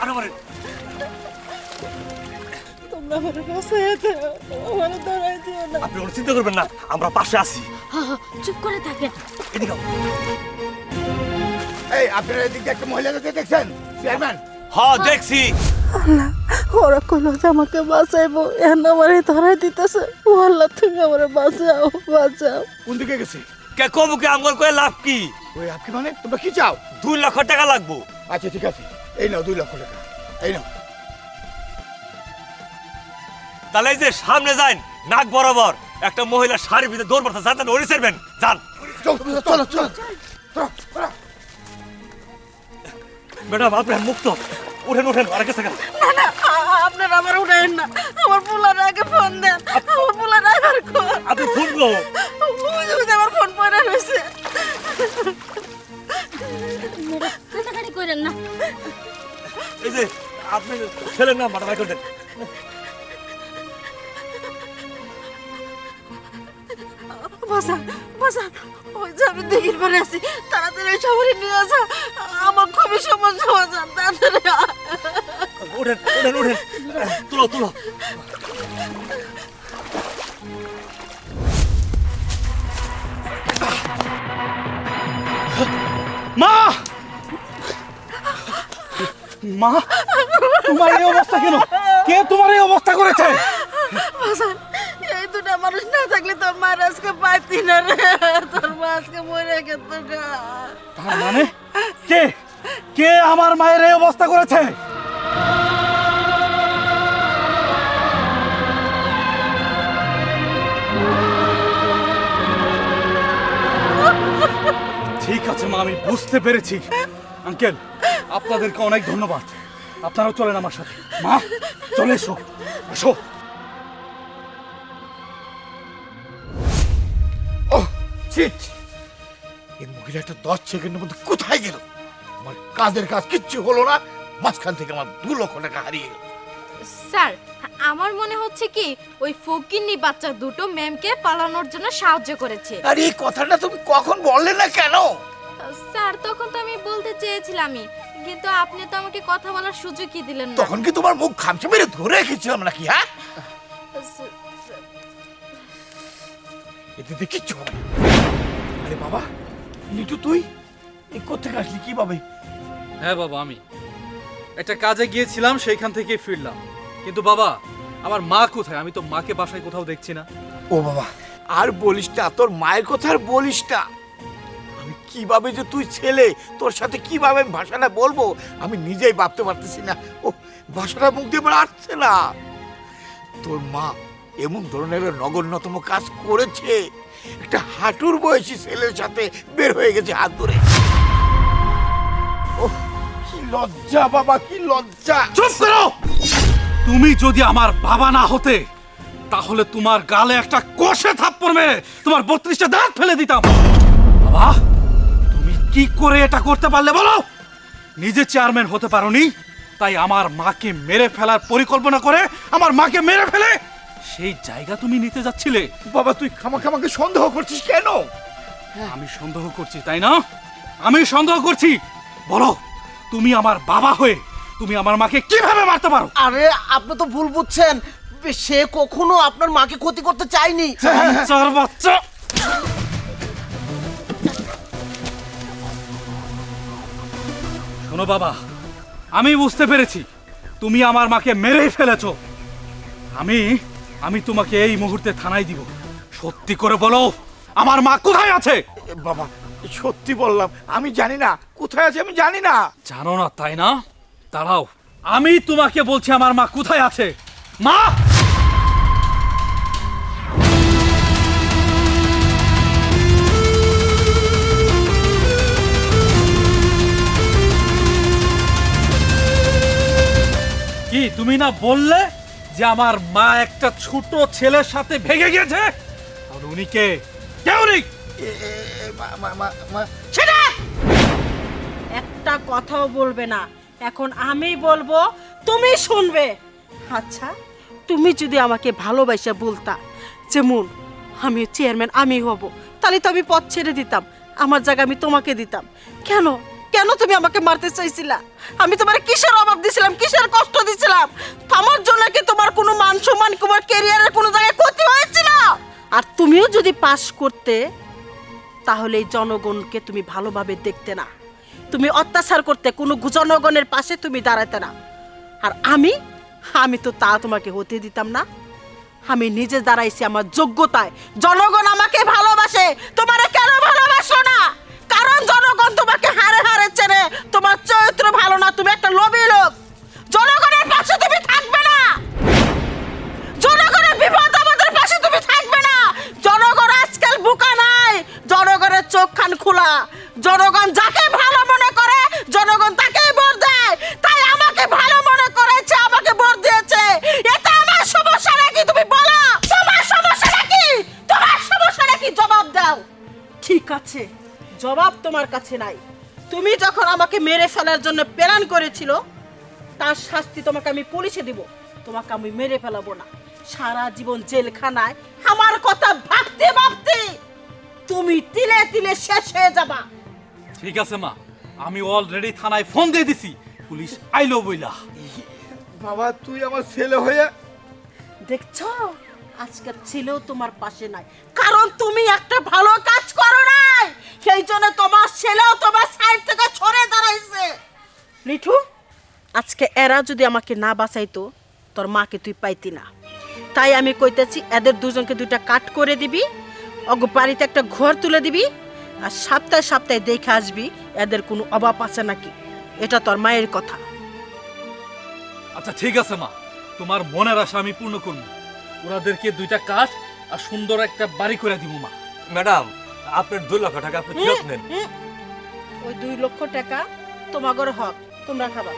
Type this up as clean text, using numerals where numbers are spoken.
আরো মারেন। তোমরা আমারে বাঁচাইয়া দাও, আমারে ধরাই দিও না। আপনি কোনো চিন্তা করবেন না, আমরা পাশে আছি। চুপ করে থাকেন। এদিকে আও। এই আপনারা এদিকে একটা মহিলাকে দেখছেন চেয়ারম্যান? হ্যাঁ দেখছি। আল্লাহ, ওরা কইলো যে আমাকে বাঁচাইবো, এখন আমারে ধরাই দিতেছে। ও আল্লাহ, তুমি আমারে বাঁচাও, বাঁচাও। কোন দিকে গেছে? কে কমুকে আমগল করে লাভ কি? ওই আপনি মানে তোমরা কি চাও? 2 লক্ষ টাকা লাগবো। আচ্ছা ঠিক আছে, এই নাও 2 লক্ষ টাকা, এই নাও। তাহলে এই যে সামনে যান, নাক বরাবর একটা মহিলা শাড়ির ভিতরে দৌড় মারতে যান, ওরে ছেড়বেন যান। চলো চলো চলো চলো। ম্যাডাম আপনি মুক্ত, উঠেন উঠেন, আর কাছে গেল। না না, আপনারা আমার উঠাইন না। আমার পোলার আগে ফোন দেন। আমার পোলার ড্রাইভার কো। আপনি ফোন করো। আমার ফোন পড়ে রয়েছে। কাটাকাটি করেন না। এই যে আপনি ছেলের নাম মাথা করে দেন। বাসান বাসান, ওই যে আমি দিঘির পারে আছি, তাড়াতাড়ি সবারই নিয়ে আসা। আমার খুবই সমস্যা বাসান, তাড়াতাড়ি উঠেন উঠেন উঠেন, তুলো তুলো। মা, মা, তোমার এই অবস্থা কেন? কে তোমার এই অবস্থা করেছে? বাসান, এই দুটা মানুষ না থাকলে তোর মায়ের আজকে পাইতি না রে। তোর মা আজকে মরে গেত গা। তার মানে কে কে আমার মায়ের এই অবস্থা করেছে? ঠিক আছে মা, আমি বুঝতে পেরেছি। আঙ্কেল, আপনাদেরকে অনেক ধন্যবাদ। আপনারাও চলেন আমার সাথে। মা, চলে এসো, এসো। ও চিট, এই মহিলাটা 10 সেকেন্ডের মধ্যে কোথায় গেল? আমার কাজের কাজ কিচ্ছু হলো না, মাঝখান থেকে আমার 2 লক্ষ টাকা হারিয়ে গেল। স্যার, আমার মনে হচ্ছে কি ওই ফকিন্নি বাচ্চা দুটো ম্যামকে পালানোর জন্য সাহায্য করেছে। আর এই কথাটা তুমি কখন বললে না কেন? স্যার, তখন তো আমি বলতে চেয়েছিলামই, কিন্তু আপনি তো আমাকে কথা বলার সুযোগই দিলেন না। তখন কি তোমার মুখ খামচে মেরে ধরে রেখেছিলাম নাকি? হ্যাঁ, এতে কিচ্ছু হবে না। আরে বাবা, লিটু তুই এই কোথেকে আসলি কিভাবে? হ্যাঁ বাবা, আমি একটা কাজে গিয়েছিলাম, সেইখান থেকে ফিরলাম। কিন্তু বাবা, আমার মা কোথায়? আমি তো মাকে বাসায় কোথাও দেখছি না। ও বাবা, আর বলিস না, তোর মায়ের কথা আর বলিস না। আমি কিভাবে যে তুই ছেলে, তোর সাথে কিভাবে আমি ভাষাটা বলবো আমি নিজেই ভাবতে পারতেছি না। ও ভাষাটা মুখ দিয়ে বের আসছে না। তোর মা এমন ধরনের নগণ্যতম কাজ করেছে, একটা হাঁটুর বয়সী ছেলের সাথে বের হয়ে গেছে হাত ধরে। ও কি লজ্জা বাবা, কি লজ্জা। চুপ করো! তুমি যদি আমার বাবা না হতে, তাহলে তোমার গালে একটা কষে থাপ্পড় মেরে তোমার 32টা দাঁত ফেলে দিতাম। বাবা, তুমি কি করে এটা করতে পারলে বলো? নিজে চেয়ারম্যান হতে পারোনি, তাই আমার মাকে মেরে ফেলার পরিকল্পনা করে আমার মাকে মেরে ফেলে সেই জায়গা তুমি নিতে যাচ্ছিলে। বাবা তুই খামাখামাকে সন্দেহ করছিস কেন? আমি সন্দেহ করছি, তাই না? আমি সন্দেহ করছি। বলো, তুমি আমার বাবা হয়ে তুমি আমার মাকে কিভাবে মারতে পারো? আরে আপনি তো ভুল বুঝছেন, সে কখনো আপনার মাকে ক্ষতি করতে চায়নি। চার বাচ্চা! শোনো বাবা, আমি বুঝতে পেরেছি তুমি আমার মাকে মেরেই ফেলেছো। আমি তোমাকে এই মুহূর্তে থানায় দিব। সত্যি করে বলো, আমার মা কোথায় আছে? বাবা সত্যি বললাম, আমি জানি না কোথায় আছে, আমি জানি না। জানো না, তাই না? দাঁড়াও, আমি তোমাকে বলছি আমার মা কোথায় আছে। মা! কি তুমি না বললে যে আমার মা একটা ছোট ছেলের সাথে ভেগে গেছে? আর উনি কে? কেউ নেই। একটা কথাও বলবে না, এখন আমি বলবো, তুমি শুনবে। আচ্ছা, তুমি যদি আমাকে ভালোবাসা বলতা, যেমন আমি চেয়ারম্যান আমি হব, তাহলে তো আমি পথ ছেড়ে দিতাম, আমার জায়গা আমি তোমাকে দিতাম। কেন কেন তুমি আমাকে মারতে চাইছিলা? আমি তোমার কিসের অভাব দিছিলাম তুমিও যদি পাস করতে তাহলে এই জনগণকে তুমি ভালোভাবে দেখতে না, তুমি অত্যাচার করতে, কোনো জনগণের পাশে তুমি দাঁড়াতে না। আর আমি তো তা তোমাকে হতে দিতাম না। আমি নিজে দাঁড়াইছি আমার যোগ্যতায়। জনগণ আমাকে ভালোবাসে, তোমারে কেন ভালোবাসো না? কারণ জনগণ তোমাকে হারে হারে চেনে, তোমার চরিত্র ভালো না, তুমি একটা লোভী লোক। জনগণের পাশে তুমি থাকবে না, জনগণের বিপদ আমাদের পাশে তুমি থাকবে না। জনগণ আজকাল বোকা নাই, জনগণের চোখ খান খোলা। জনগণ যাকে ভালো মনে করে জনগণ তাকেই ভোট দেয়। তাই আমাকে ভালো মনে করেছে, আমাকে ভোট দিয়েছে। এটা আমার সমস্যা নাকি? তুমি বলো, তোমার সমস্যা নাকি? তোমার সমস্যা নাকি? জবাব দাও। ঠিক আছে, জবাব তোমার কাছে নাই। তুমি যখন আমাকে মেরে ফেলার জন্য প্ল্যান করেছিল, তার শাস্তি তোমাকে আমি পুলিশে দিব। তোমাকে আমি মেরে ফেলাবো না, সারা জীবন জেলখানায় আমার কথা ভাবতে ভাবতে তুমি তিলে তিলে শেষ হয়ে যাবা। ঠিক আছে মা, আমি অলরেডি থানায় ফোন দিয়ে দিছি, পুলিশ আইলো বইলা। বাবা তুই আমার ছেলে হয়ে দেখছো, আজকের ছেলেও তোমার পাশে নাই, কারণ তুমি একটা ভালো কাজ করো নাই। সেই জন্য তোমার ছেলেও তোমার সাইড থেকে সরে দাঁড়াইছে। লিঠু, আজকে এরা যদি আমাকে না বাঁচাইতো, তোর মাকে তুই পাইতি না। তাই আমি কইতেছি, এদের দুজনকে দুইটা কাট করে দিবি, অগ বাড়িতে একটা ঘর তুলে দিবি, আর সপ্তাহে সপ্তাহে দেখে আসবি এদের কোনো অভাব আছে নাকি। এটা তোর মায়ের কথা। আচ্ছা ঠিক আছে মা, তোমার মনের আশা আমি পূর্ণ করব। ওরাদেরকে দুইটা কাঠ আর সুন্দর একটা বাড়ি করে দিব মা। ম্যাডাম, আপনার 2 লক্ষ টাকা আপনি ফেরত নেন। ওই 2 লক্ষ টাকা তোমাগর হক, তোমরা খাবা।